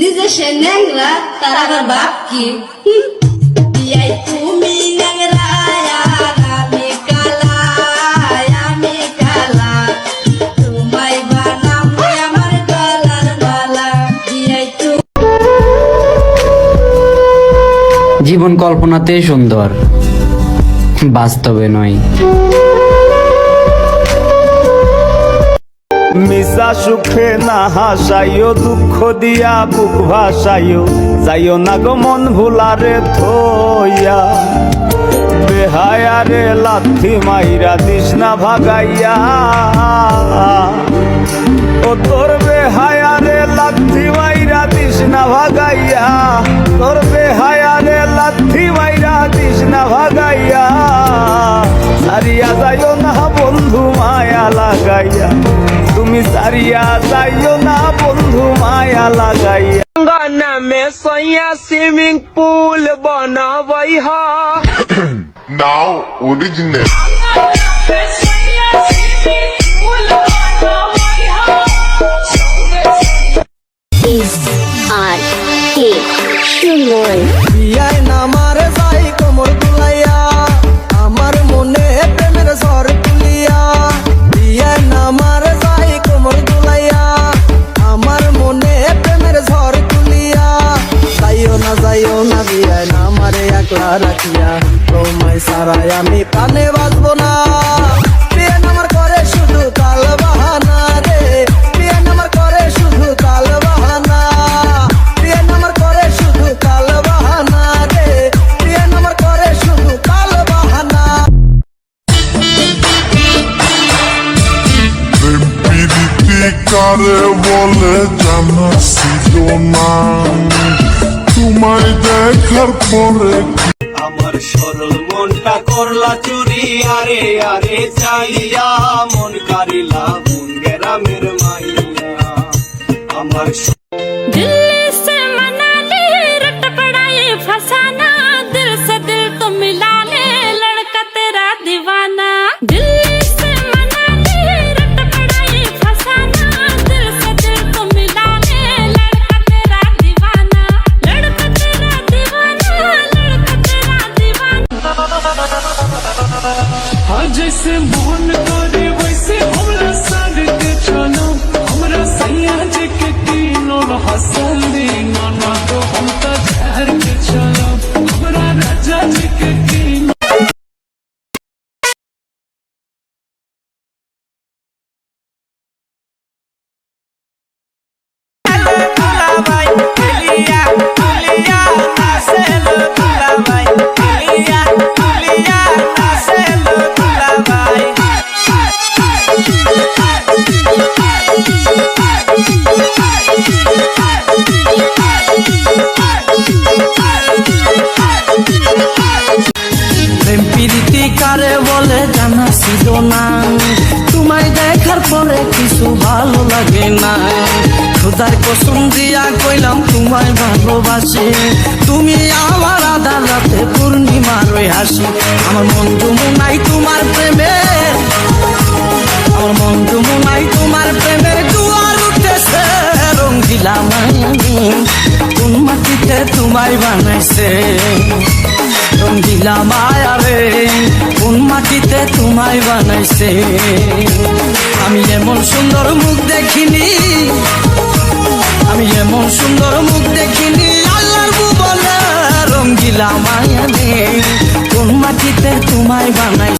নিজে সে ন্যাংরা তার আবার বাপ কি তুমি ন্যাংরা আমি কালা তোমায় বানাবো আমার গলার মালা জীবন কল্পনাতেই সুন্দর, বাস্তবে নয়। মিশা সুখে না হাসাইও, দুঃখ দিয়া বুক ভাসাইও, যাইও না গো মন ভুলারে থইয়া। বেহায়ারে লাথি মাইরা দিস না ভাগাইয়া, ও তোর বেহায়ারে লাথি মাইরা দিস না ভাগাইয়া, তোর বেহায়ারে লাথি মাইরা দিস না ভাগাইয়া। সারিয়া যাইও না বন্ধু মায়া লাগাইয়া, তুমি সারিয়া যাইও না বন্ধু মায়া লাগাইয়া। गंगा में सोया स्विमिंग पूल बनावई हा Now original বিয়ায় নামার যাই কোমর দুলাইয়া, আমার মনে প্রেমের ঝড় তুলিয়া। বিয়ায় নামার যাই কোমর দুলাইয়া, আমার মনে প্রেমের ঝড় তুলিয়া। যাইও না বিয়ায় নামারে একলা রাখিয়া, তোমায় সারাই আমি প্রাণে বাঁচব না। বিয়ে নামার করে শুধু কাল বাহানা রে, বিয়ে নামার করে শুধু কাল বাহানা, বিয়ে নামার করে শুধু কাল বাহানা রে, বিয়ে নামার করে শুধু কাল বাহানা। প্রীতি কারে বলে জানা ছিল না, তোমায় দেখার পরে আমার সরল মনটা করলা চুরি, আরে আরে চাইয়া মন কারিলা মন গেরামের মাইয়া। আমার दिल्ली से मनाली रट पड़ा ये फसाना, दिल से दिल तो मिला ले लड़का तेरा दीवाना। दिल्ली से मनाली रट पड़ा ये फसाना, दिल से दिल तो मिला ले लड़का तेरा दीवाना, लड़का तेरा दीवाना, लड़का तेरा दीवाना। जैसे मोहन करे वैसे हमरा संग के चलो, हमरा सैया जी के तीनों हसन दीना ना तो हम तो ठहर के चलो, हमरा राजा जी के तीनों। প্রেম প্রীতি কারে বলে জানা ছিল না, তোমায় দেখার পরে কিছু ভালো লাগে না। খোদার কসম দিয়া কইলাম তোমায় ভালোবাসি, তুমি আমার আদালতে পূর্ণিমার ওই হাসি। আমার মন যমুনাই তোমার প্রেমে, আমার মন যমুনাই তোমার প্রেমের জোয়ার উঠেছে। রঙ্গিলা মায়ানি কোন মাটিতে তোমায় বানাইছে, রঙ্গিলা মায়া রে কোন মাটিতে তোমায় বানাইছে। আমি এমন সুন্দর মুখ দেখিনি, আমি এমন সুন্দর মুখ দেখিনি, আল্লাহর ভুবনে রঙ্গিলা মায়া রে কোন মাটিতে তোমায় বানাইছে।